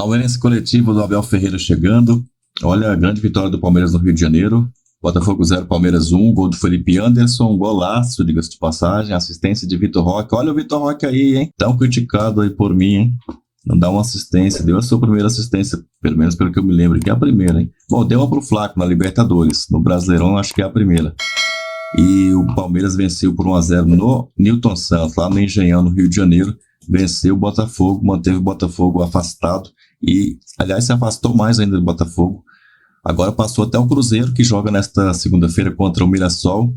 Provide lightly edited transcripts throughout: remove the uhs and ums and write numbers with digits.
Palmeirense coletivo do Abel Ferreira chegando. Olha a grande vitória do Palmeiras no Rio de Janeiro. Botafogo 0, Palmeiras 1, gol do Felipe Anderson, golaço, diga-se de passagem, assistência de Vitor Roque. Olha o Vitor Roque aí, hein? Tão criticado aí por mim, hein? Não dá uma assistência, deu a sua primeira assistência, pelo menos pelo que eu me lembro, que é a primeira, hein? Bom, deu uma pro Flaco na Libertadores, no Brasileirão acho que é a primeira. E o Palmeiras venceu por 1-0 no Newton Santos, lá no Engenhão, no Rio de Janeiro. Venceu o Botafogo, manteve o Botafogo afastado e, aliás, se afastou mais ainda do Botafogo. Agora passou até o Cruzeiro, que joga nesta segunda-feira contra o Mirassol.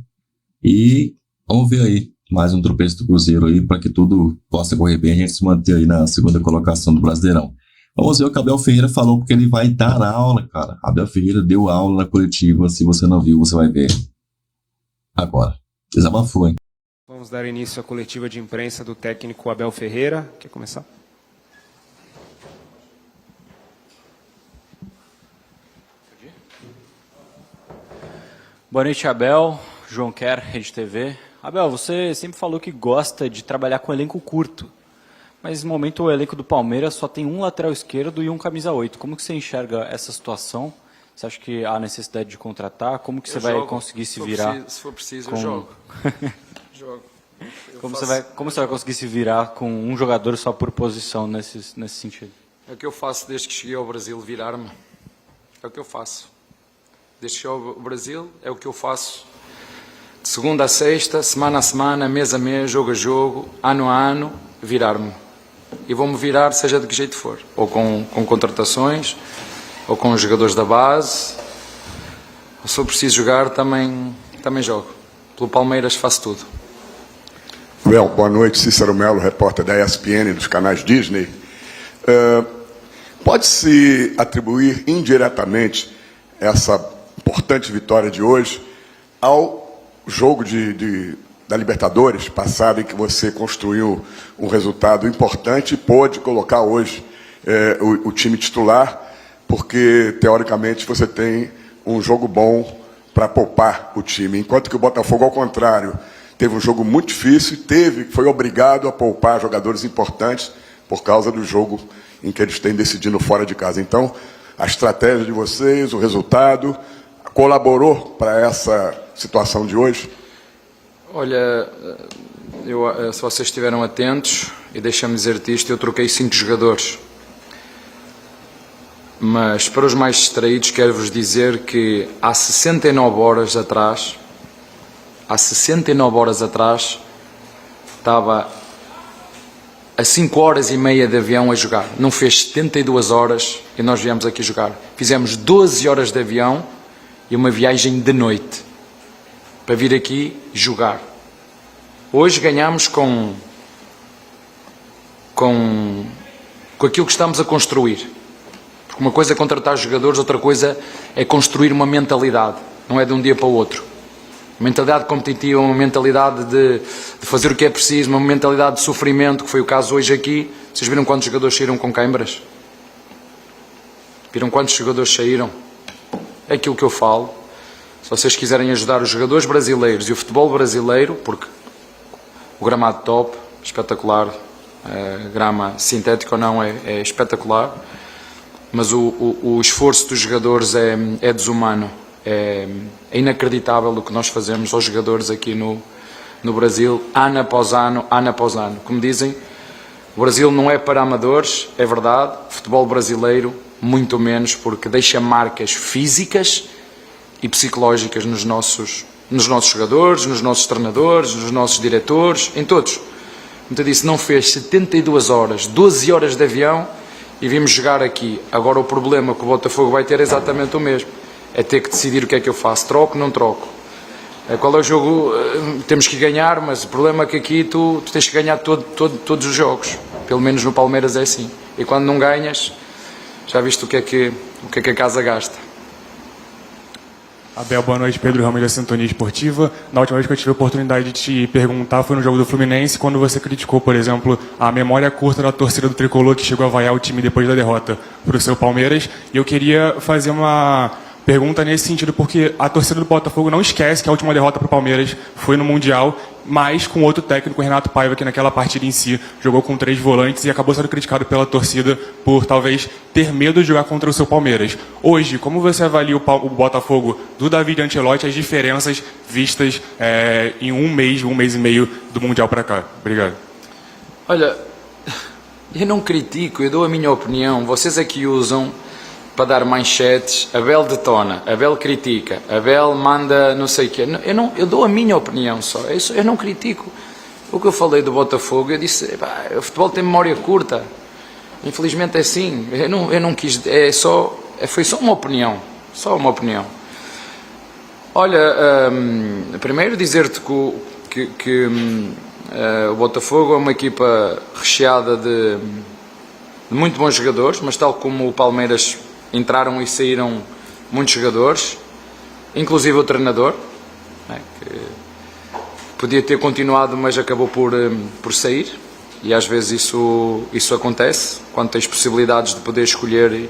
E vamos ver aí mais um tropeço do Cruzeiro aí para que tudo possa correr bem, a gente se manter aí na segunda colocação do Brasileirão. Vamos ver o que Abel Ferreira falou, porque ele vai dar aula, cara. Abel Ferreira deu aula na coletiva, se você não viu, você vai ver agora. Desabafou, hein? Vamos dar início à coletiva de imprensa do técnico Abel Ferreira. Quer começar? Boa noite, Abel. João Quer, Rede TV. Abel, você sempre falou que gosta de trabalhar com elenco curto, mas no momento o elenco do Palmeiras só tem um lateral esquerdo e um camisa 8. Como que você enxerga essa situação? Você acha que há necessidade de contratar? Como que você vai conseguir se virar? Se for preciso, eu jogo. Jogo. Como você vai conseguir se virar com um jogador só por posição nesse sentido? É o que eu faço desde que cheguei ao Brasil, virar-me. É o que eu faço. Desde que cheguei ao Brasil, é o que eu faço. De segunda a sexta, semana a semana, mês a mês, jogo a jogo, ano a ano, virar-me. E vou-me virar, seja de que jeito for. Ou com contratações, ou com os jogadores da base. Se for preciso jogar, também jogo. Pelo Palmeiras faço tudo. Well, boa noite, Cícero Melo, repórter da ESPN dos canais Disney. Pode-se atribuir indiretamente essa importante vitória de hoje ao jogo da Libertadores passada, em que você construiu um resultado importante e pôde colocar hoje o time titular, porque, teoricamente, você tem um jogo bom para poupar o time, enquanto que o Botafogo, ao contrário, teve um jogo muito difícil e foi obrigado a poupar jogadores importantes por causa do jogo em que eles têm decidido fora de casa. Então, a estratégia de vocês, o resultado, colaborou para essa situação de hoje? Olha, se vocês estiveram atentos, e deixa-me dizer-te isto, eu troquei 5 jogadores. Mas, para os mais distraídos, quero-vos dizer que há 69 horas atrás, estava a 5 horas e meia de avião a jogar. Não fez 72 horas e nós viemos aqui jogar. Fizemos 12 horas de avião e uma viagem de noite para vir aqui jogar. Hoje ganhamos com aquilo que estamos a construir. Porque uma coisa é contratar jogadores, outra coisa é construir uma mentalidade. Não é de um dia para o outro. Uma mentalidade competitiva, uma mentalidade de fazer o que é preciso, uma mentalidade de sofrimento, que foi o caso hoje aqui. Vocês viram quantos jogadores saíram com câimbras? Viram quantos jogadores saíram? É aquilo que eu falo. Se vocês quiserem ajudar os jogadores brasileiros e o futebol brasileiro, porque o gramado top, espetacular, grama sintética ou não, é espetacular, mas o esforço dos jogadores é desumano. É inacreditável o que nós fazemos aos jogadores aqui no Brasil, ano após ano, ano após ano. Como dizem, o Brasil não é para amadores, é verdade. O futebol brasileiro, muito menos, porque deixa marcas físicas e psicológicas nos nossos jogadores, nos nossos treinadores, nos nossos diretores, em todos. Como eu disse, não fez 72 horas, 12 horas de avião e vimos jogar aqui. Agora o problema que o Botafogo vai ter é exatamente o mesmo. É ter que decidir o que é que eu faço. Troco, não troco. Qual é o jogo? Temos que ganhar, mas o problema é que aqui tu tens que ganhar todos os jogos. Pelo menos no Palmeiras é assim. E quando não ganhas, já viste o que é que a casa gasta. Abel, boa noite. Pedro Ramos da Sintonia Esportiva. Na última vez que eu tive a oportunidade de te perguntar foi no jogo do Fluminense, quando você criticou, por exemplo, a memória curta da torcida do Tricolor, que chegou a vaiar o time depois da derrota para o seu Palmeiras. E eu queria fazer uma Pergunta nesse sentido porque a torcida do Botafogo não esquece que a última derrota para o Palmeiras foi no Mundial, mas com outro técnico, Renato Paiva, que naquela partida em si jogou com 3 volantes e acabou sendo criticado pela torcida por talvez ter medo de jogar contra o seu Palmeiras. Hoje, como você avalia o Botafogo do David Ancelotti, as diferenças vistas em um mês e meio do Mundial para cá? Obrigado. Olha, eu não critico, eu dou a minha opinião. Vocês aqui usam para dar manchetes, Abel detona, Abel critica, Abel manda não sei o quê. Eu dou a minha opinião só, eu não critico. O que eu falei do Botafogo, eu disse, o futebol tem memória curta, infelizmente é assim, eu não quis, foi só uma opinião, Olha, primeiro dizer-te que o Botafogo é uma equipa recheada de muito bons jogadores, mas tal como o Palmeiras entraram e saíram muitos jogadores, inclusive o treinador, que podia ter continuado, mas acabou por sair, e às vezes isso acontece, quando tens possibilidades de poder escolher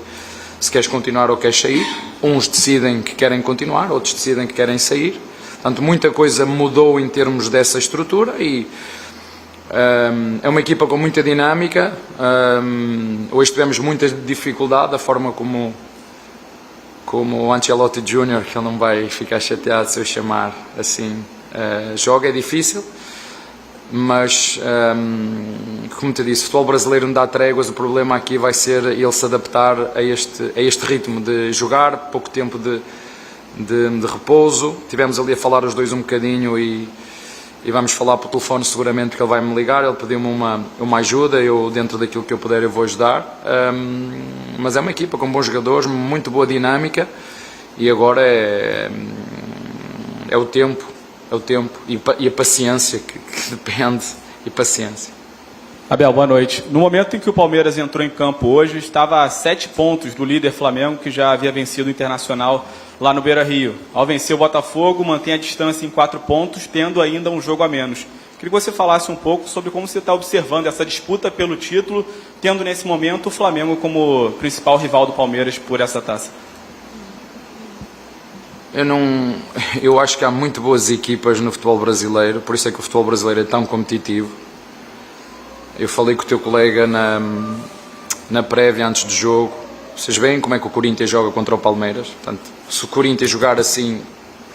se queres continuar ou queres sair. Uns decidem que querem continuar, outros decidem que querem sair. Portanto, muita coisa mudou em termos dessa estrutura e é uma equipa com muita dinâmica. Hoje tivemos muita dificuldade da forma como o Ancelotti Júnior, que ele não vai ficar chateado se eu chamar assim, joga, é difícil, mas como te disse, o futebol brasileiro não dá tréguas. O problema aqui vai ser ele se adaptar a este ritmo de jogar, pouco tempo de repouso. Tivemos ali a falar os dois um bocadinho e vamos falar por telefone seguramente, que ele vai me ligar. Ele pediu-me uma ajuda, eu dentro daquilo que eu puder eu vou ajudar, mas é uma equipa com bons jogadores, muito boa dinâmica, e agora é o tempo e a paciência que depende, e paciência. Abel, boa noite. No momento em que o Palmeiras entrou em campo hoje, estava a 7 pontos do líder Flamengo, que já havia vencido o Internacional lá no Beira-Rio. Ao vencer o Botafogo, mantém a distância em 4 pontos, tendo ainda um jogo a menos. Queria que você falasse um pouco sobre como você está observando essa disputa pelo título, tendo nesse momento o Flamengo como principal rival do Palmeiras por essa taça. Eu acho que há muito boas equipas no futebol brasileiro, por isso é que o futebol brasileiro é tão competitivo. Eu falei com o teu colega na prévia, antes do jogo. Vocês veem como é que o Corinthians joga contra o Palmeiras. Portanto, se o Corinthians jogar assim,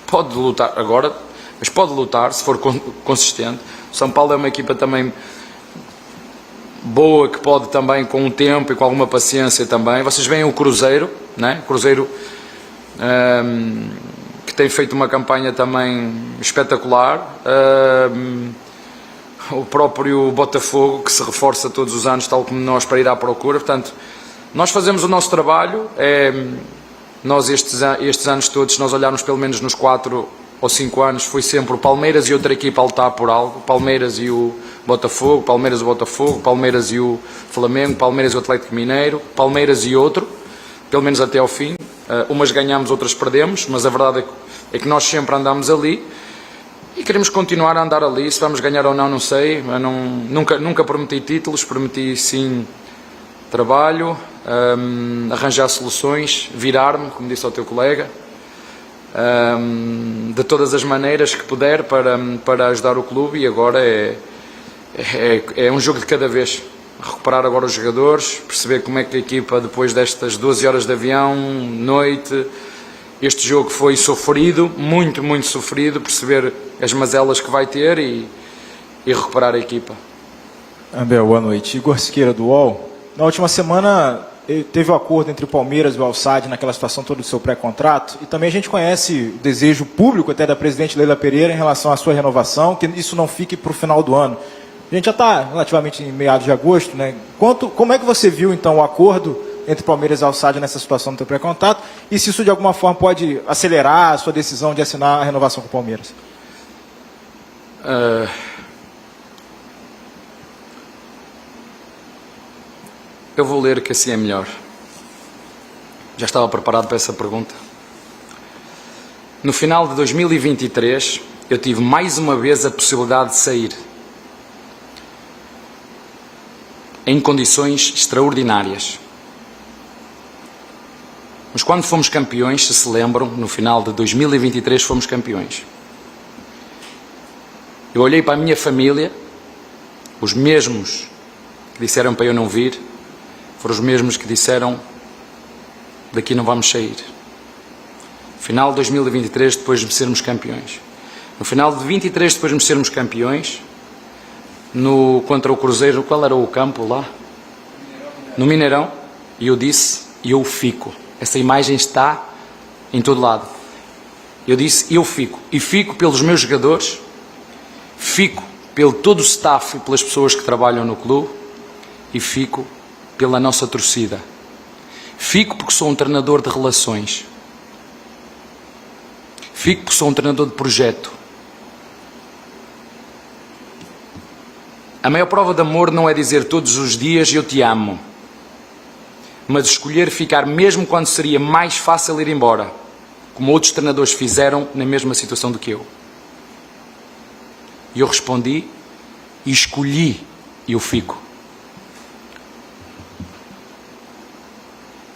pode lutar agora, mas pode lutar se for consistente. O São Paulo é uma equipa também boa, que pode também, com o tempo e com alguma paciência também. Vocês veem o Cruzeiro, né? O Cruzeiro que tem feito uma campanha também espetacular. O próprio Botafogo, que se reforça todos os anos, tal como nós, para ir à procura. Portanto, nós fazemos o nosso trabalho. Nós estes anos todos, se nós olharmos pelo menos nos 4 ou 5 anos, foi sempre o Palmeiras e outra equipa a lutar por algo. Palmeiras e o Botafogo, Palmeiras e o Botafogo, Palmeiras e o Flamengo, Palmeiras e o Atlético Mineiro, Palmeiras e outro, pelo menos até ao fim. Umas ganhamos, outras perdemos, mas a verdade é que nós sempre andamos ali. E queremos continuar a andar ali. Se vamos ganhar ou não, não sei. Eu nunca prometi títulos, prometi sim trabalho, arranjar soluções, virar-me, como disse ao teu colega, de todas as maneiras que puder para ajudar o clube. E agora é um jogo de cada vez. Recuperar agora os jogadores, perceber como é que a equipa, depois destas 12 horas de avião, noite... Este jogo foi sofrido, muito, muito sofrido, perceber as mazelas que vai ter e recuperar a equipa. Abel, boa noite. Igor Siqueira, do UOL. Na última semana teve o acordo entre o Palmeiras e o Al-Sadd naquela situação toda do seu pré-contrato, e também a gente conhece o desejo público até da presidente Leila Pereira em relação à sua renovação, que isso não fique para o final do ano. A gente já está relativamente em meados de agosto, né? Como é que você viu, então, o acordo entre Palmeiras e Al-Sadd nessa situação do teu pré-contrato, e se isso de alguma forma pode acelerar a sua decisão de assinar a renovação com o Palmeiras? Eu vou ler, que assim é melhor. Já estava preparado para essa pergunta. No final de 2023, eu tive mais uma vez a possibilidade de sair em condições extraordinárias. Mas quando fomos campeões, se lembram, no final de 2023 fomos campeões. Eu olhei para a minha família, os mesmos que disseram para eu não vir, foram os mesmos que disseram daqui não vamos sair. Final de 2023, depois de sermos campeões. No final de 23, depois de sermos campeões, contra o Cruzeiro, qual era o campo lá? No Mineirão. E eu disse, eu fico. Essa imagem está em todo lado. Eu disse, eu fico. E fico pelos meus jogadores, fico pelo todo o staff e pelas pessoas que trabalham no clube, e fico pela nossa torcida. Fico porque sou um treinador de relações. Fico porque sou um treinador de projeto. A maior prova de amor não é dizer todos os dias eu te amo, mas escolher ficar mesmo quando seria mais fácil ir embora, como outros treinadores fizeram na mesma situação do que eu. E eu respondi e escolhi e eu fico.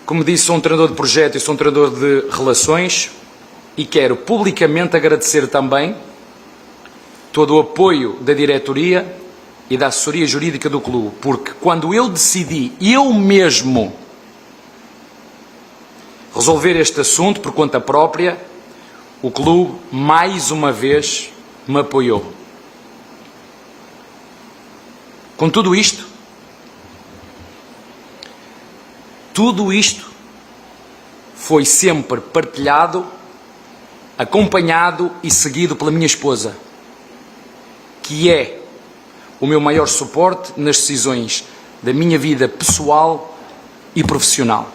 Como disse, sou um treinador de projeto e sou um treinador de relações e quero publicamente agradecer também todo o apoio da diretoria e da assessoria jurídica do clube, porque quando eu decidi, eu mesmo, resolver este assunto por conta própria, o clube mais uma vez me apoiou. Com tudo isto foi sempre partilhado, acompanhado e seguido pela minha esposa, que é o meu maior suporte nas decisões da minha vida pessoal e profissional.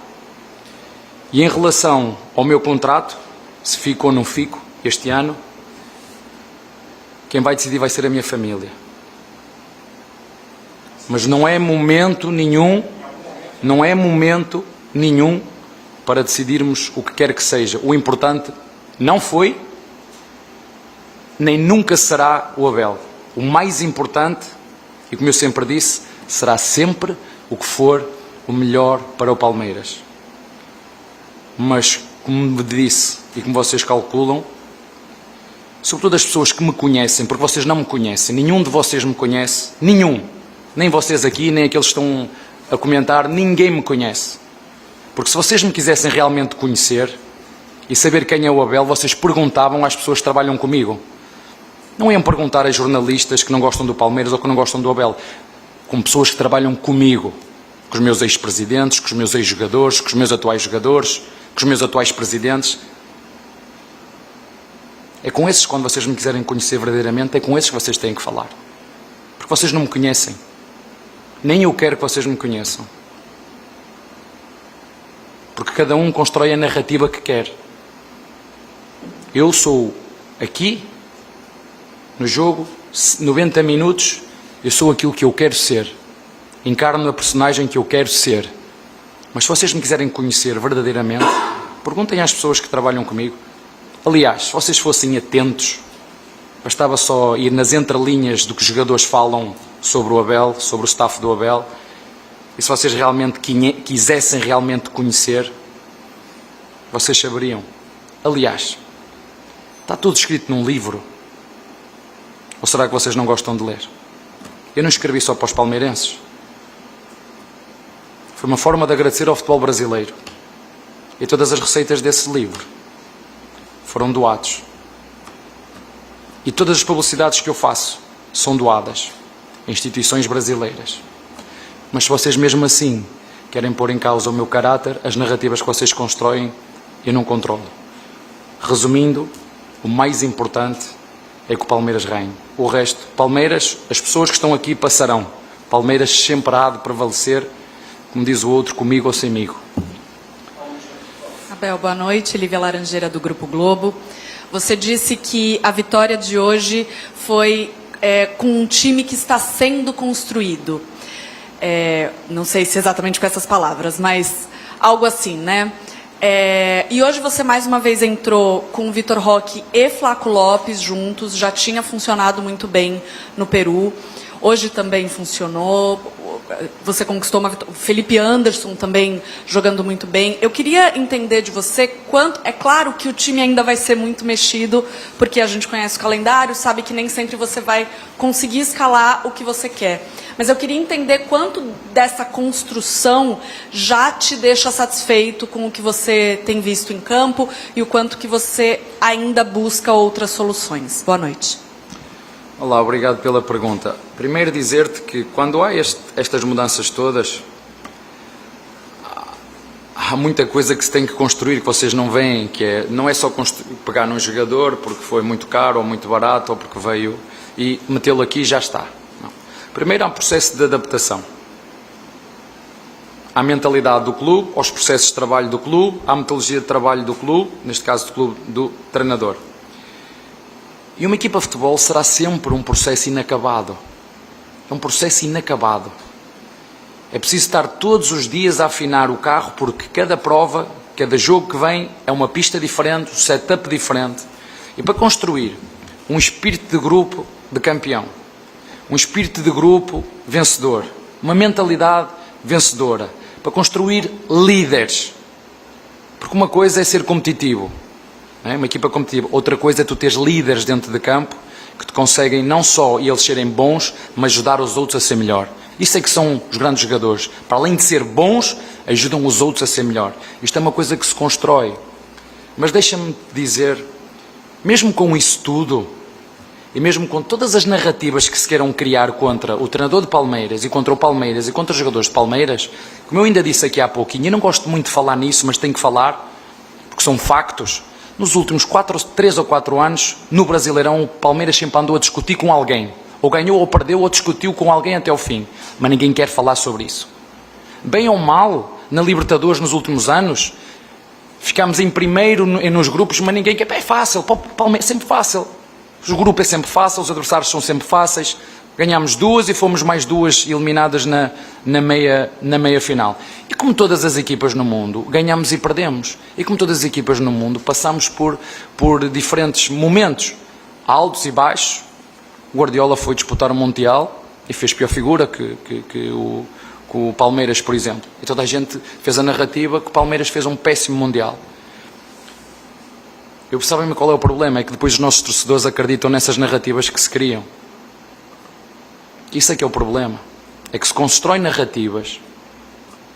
E em relação ao meu contrato, se fico ou não fico este ano, quem vai decidir vai ser a minha família. Mas não é momento nenhum para decidirmos o que quer que seja. O importante não foi, nem nunca será o Abel. O mais importante, e como eu sempre disse, será sempre o que for o melhor para o Palmeiras. Mas, como me disse e como vocês calculam, sobretudo as pessoas que me conhecem, porque vocês não me conhecem, nenhum de vocês me conhece, nenhum, nem vocês aqui, nem aqueles que estão a comentar, ninguém me conhece. Porque se vocês me quisessem realmente conhecer e saber quem é o Abel, vocês perguntavam às pessoas que trabalham comigo. Não iam perguntar a jornalistas que não gostam do Palmeiras ou que não gostam do Abel, com pessoas que trabalham comigo, com os meus ex-presidentes, com os meus ex-jogadores, com os meus atuais jogadores, com os meus atuais presidentes. É com esses, quando vocês me quiserem conhecer verdadeiramente, é com esses que vocês têm que falar. Porque vocês não me conhecem. Nem eu quero que vocês me conheçam. Porque cada um constrói a narrativa que quer. Eu sou aqui, no jogo, 90 minutos, eu sou aquilo que eu quero ser. Encarno a personagem que eu quero ser. Mas se vocês me quiserem conhecer verdadeiramente, perguntem às pessoas que trabalham comigo. Aliás, se vocês fossem atentos, bastava só ir nas entrelinhas do que os jogadores falam sobre o Abel, sobre o staff do Abel, e se vocês realmente quisessem realmente conhecer, vocês saberiam. Aliás, está tudo escrito num livro. Ou será que vocês não gostam de ler? Eu não escrevi só para os palmeirenses. Foi uma forma de agradecer ao futebol brasileiro. E todas as receitas desse livro foram doados. E todas as publicidades que eu faço são doadas a instituições brasileiras. Mas se vocês mesmo assim querem pôr em causa o meu caráter, as narrativas que vocês constroem, eu não controlo. Resumindo, o mais importante é que o Palmeiras reine. O resto, Palmeiras, as pessoas que estão aqui passarão. Palmeiras sempre há de prevalecer, como diz o outro, comigo ou semigo. Abel, boa noite. Lívia Laranjeira, do Grupo Globo. Você disse que a vitória de hoje foi com um time que está sendo construído. Não sei se exatamente com essas palavras, mas algo assim, né? E hoje você mais uma vez entrou com o Vitor Roque e Flaco Lopes juntos, já tinha funcionado muito bem no Peru, hoje também funcionou, você conquistou uma vitória. O Felipe Anderson também jogando muito bem. Eu queria entender de você quanto. É claro que o time ainda vai ser muito mexido, porque a gente conhece o calendário, sabe que nem sempre você vai conseguir escalar o que você quer. Mas eu queria entender quanto dessa construção já te deixa satisfeito com o que você tem visto em campo e o quanto que você ainda busca outras soluções. Boa noite. Olá, obrigado pela pergunta. Primeiro dizer-te que quando há estas mudanças todas, há muita coisa que se tem que construir que vocês não veem, não é só pegar num jogador porque foi muito caro ou muito barato ou porque veio e metê-lo aqui e já está. Não. Primeiro há um processo de adaptação. À mentalidade do clube, aos processos de trabalho do clube, à metodologia de trabalho do clube, neste caso do clube do treinador. E uma equipa de futebol será sempre um processo inacabado. É um processo inacabado. É preciso estar todos os dias a afinar o carro, porque cada prova, cada jogo que vem é uma pista diferente, um setup diferente. E para construir um espírito de grupo de campeão, um espírito de grupo vencedor, uma mentalidade vencedora, para construir líderes. Porque uma coisa é ser competitivo, não é? Uma equipa competitiva. Outra coisa é tu teres líderes dentro de campo que te conseguem não só eles serem bons, mas ajudar os outros a ser melhor. Isso é que são os grandes jogadores. Para além de ser bons, ajudam os outros a ser melhor. Isto é uma coisa que se constrói. Mas deixa-me dizer, mesmo com isso tudo, e mesmo com todas as narrativas que se queiram criar contra o treinador de Palmeiras e contra o Palmeiras e contra os jogadores de Palmeiras, como eu ainda disse aqui há pouquinho, eu não gosto muito de falar nisso, mas tenho que falar, porque são factos. Nos últimos 3 ou 4 anos, no Brasileirão, o Palmeiras sempre andou a discutir com alguém. Ou ganhou, ou perdeu, ou discutiu com alguém até ao fim. Mas ninguém quer falar sobre isso. Bem ou mal, na Libertadores nos últimos anos, ficámos em primeiro nos grupos, mas ninguém quer. É fácil, Palmeiras é sempre fácil. O grupo é sempre fácil, os adversários são sempre fáceis. Ganhámos 2 e fomos mais 2 eliminadas na meia final. E como todas as equipas no mundo, ganhamos e perdemos. E como todas as equipas no mundo, passamos por diferentes momentos, altos e baixos. O Guardiola foi disputar o Mundial e fez pior figura que o Palmeiras, por exemplo. E toda a gente fez a narrativa que o Palmeiras fez um péssimo Mundial. Sabem qual é o problema? É que depois os nossos torcedores acreditam nessas narrativas que se criam. Isso é que é o problema. É que se constrói narrativas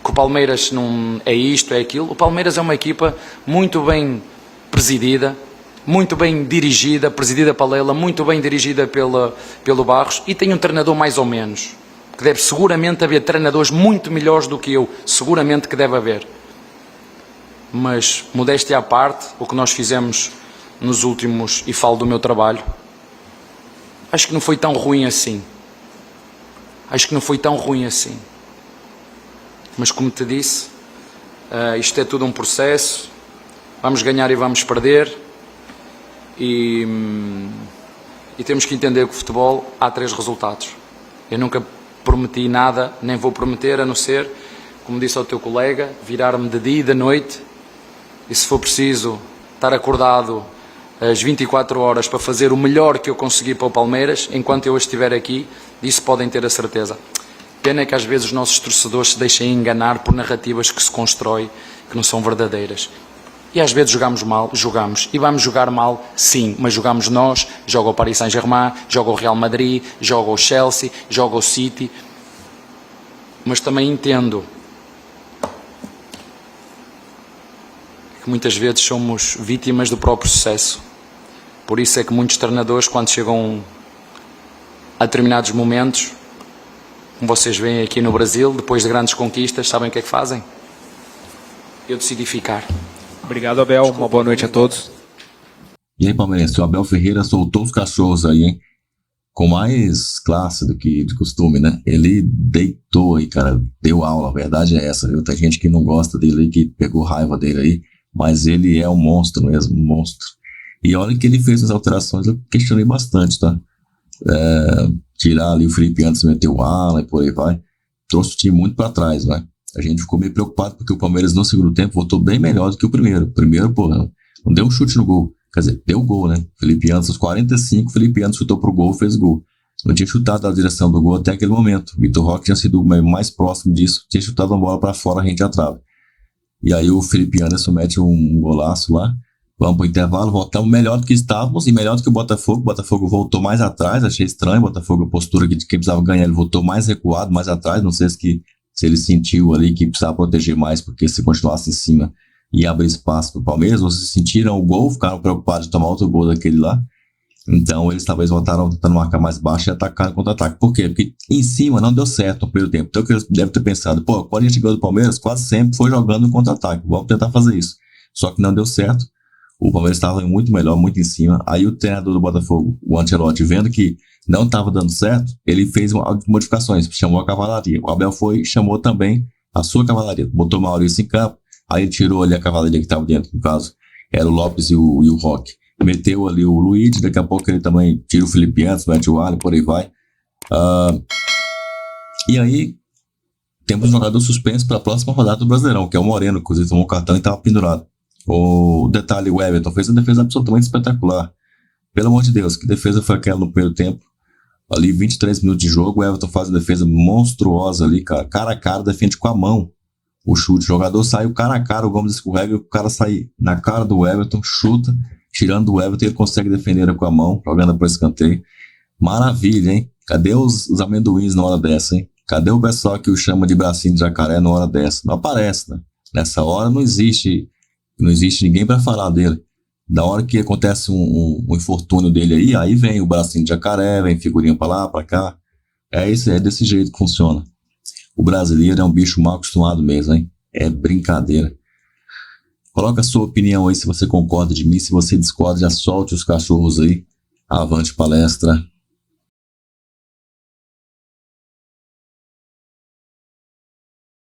que o Palmeiras não é isto, é aquilo. O Palmeiras é uma equipa muito bem presidida, muito bem dirigida, presidida pela Leila, muito bem dirigida pelo Barros, e tem um treinador mais ou menos, que deve seguramente haver treinadores muito melhores do que eu, seguramente que deve haver. Mas, modéstia à parte, o que nós fizemos nos últimos, e falo do meu trabalho, acho que não foi tão ruim assim. Acho que não foi tão ruim assim. Mas como te disse, isto é tudo um processo, vamos ganhar e vamos perder, e temos que entender que o futebol há 3 resultados. Eu nunca prometi nada, nem vou prometer, a não ser, como disse ao teu colega, virar-me de dia e de noite, e se for preciso estar acordado as 24 horas para fazer o melhor que eu consegui para o Palmeiras, enquanto eu estiver aqui, disso podem ter a certeza. Pena é que às vezes os nossos torcedores se deixem enganar por narrativas que se constroem, que não são verdadeiras. E às vezes jogamos mal, jogamos. E vamos jogar mal, sim, mas jogamos nós, joga o Paris Saint-Germain, joga o Real Madrid, joga o Chelsea, joga o City. Mas também entendo que muitas vezes somos vítimas do próprio sucesso. Por isso é que muitos treinadores, quando chegam a determinados momentos, como vocês veem aqui no Brasil, depois de grandes conquistas, sabem o que é que fazem? Eu decidi ficar. Obrigado, Abel. Uma boa noite a todos. E aí, palmeirense, o Abel Ferreira soltou os cachorros aí, hein? Com mais classe do que de costume, né? Ele deitou aí, cara, deu aula, a verdade é essa, viu? Tem gente que não gosta dele aí, que pegou raiva dele aí, mas ele é um monstro mesmo, um monstro. E olha que ele fez as alterações, eu questionei bastante, tá? Tirar ali o Felipe Anderson, meter o Alan e por aí vai, trouxe o time muito pra trás, vai. A gente ficou meio preocupado porque o Palmeiras no segundo tempo voltou bem melhor do que o primeiro. O primeiro, pô, não deu um chute no gol. Quer dizer, deu gol, né? Felipe Anderson, aos 45, Felipe Anderson chutou pro gol, fez gol. não tinha chutado a direção do gol até aquele momento. O Vitor Roque tinha sido o mais próximo disso, tinha chutado a bola para fora, rente à trave. E aí o Felipe Anderson mete um golaço lá. Vamos pro intervalo, voltamos melhor do que estávamos e melhor do que o Botafogo. O Botafogo voltou mais atrás, achei estranho. O Botafogo, a postura de quem precisava ganhar, ele voltou mais recuado, mais atrás. Não sei se ele sentiu ali que precisava proteger mais, porque se continuasse em cima ia abrir espaço pro Palmeiras. Ou se sentiram o gol, ficaram preocupados de tomar outro gol daquele lá. Então eles talvez voltaram tentando marcar mais baixo e atacar no contra-ataque. Por quê? Porque em cima não deu certo no primeiro tempo. Então eles devem ter pensado, quando a gente ganhou do Palmeiras, quase sempre foi jogando no contra-ataque. Vamos tentar fazer isso. Só que não deu certo. O Palmeiras estava muito melhor, muito em cima. Aí o treinador do Botafogo, o Ancelotti, vendo que não estava dando certo, ele fez modificações, chamou a cavalaria. O Abel foi e chamou também a sua cavalaria. Botou o Maurício em campo, aí ele tirou ali a cavalaria que estava dentro, no caso, era o Lopes e o Roque. Meteu ali o Luiz, daqui a pouco ele também tira o Felipe Anderson, mete o Ali, por aí vai. E aí, temos um jogador suspenso para a próxima rodada do Brasileirão, que é o Moreno, que inclusive tomou cartão e estava pendurado. O detalhe, o Everton fez uma defesa absolutamente espetacular. Pelo amor de Deus, que defesa foi aquela no primeiro tempo? Ali, 23 minutos de jogo, o Everton faz uma defesa monstruosa ali, cara a cara, defende com a mão o chute. O jogador saiu cara a cara, o Gomes escorrega e o cara sai na cara do Everton, chuta, tirando o Everton, ele consegue defender com a mão, jogando para escanteio. Maravilha, hein? Cadê os amendoins na hora dessa, hein? Cadê o pessoal que o chama de bracinho de jacaré na hora dessa? Não aparece, né? Nessa hora não existe ninguém para falar dele. Da hora que acontece um infortúnio dele aí vem o bracinho de jacaré, vem figurinha para lá, para cá. É desse jeito que funciona. O brasileiro é um bicho mal acostumado mesmo, hein? É brincadeira. Coloca a sua opinião aí, se você concorda de mim, se você discorda, já solte os cachorros aí. Avante palestra.